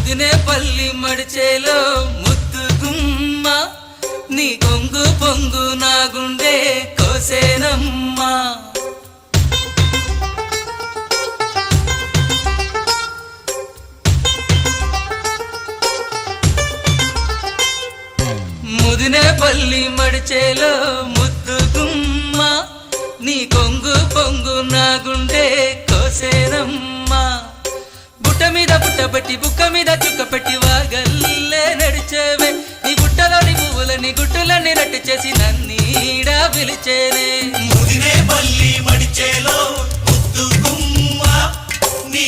ముదినేపల్లి మడిచేలో ముద్దు గుమ్మ నీ కొంగు పొంగు నా గుండె కోసేనమ్మా. ముదినేపల్లి మడిచేలో ముద్దు గుమ్మ నీ కొంగు పొంగు నా గుండె కోసేనమ్మా. బుట్ట మీద పుట్టబట్టి బుక్క మీద చుక్క పెట్టి వాగల్లే నడిచేవే నీ బుట్టలోని పువ్వులని గుట్టులని రట్టు చేసి నన్నీడా పిలిచేనే. ముదినేపల్లి మడిచేలో ముద్దు గుమ్మ నీ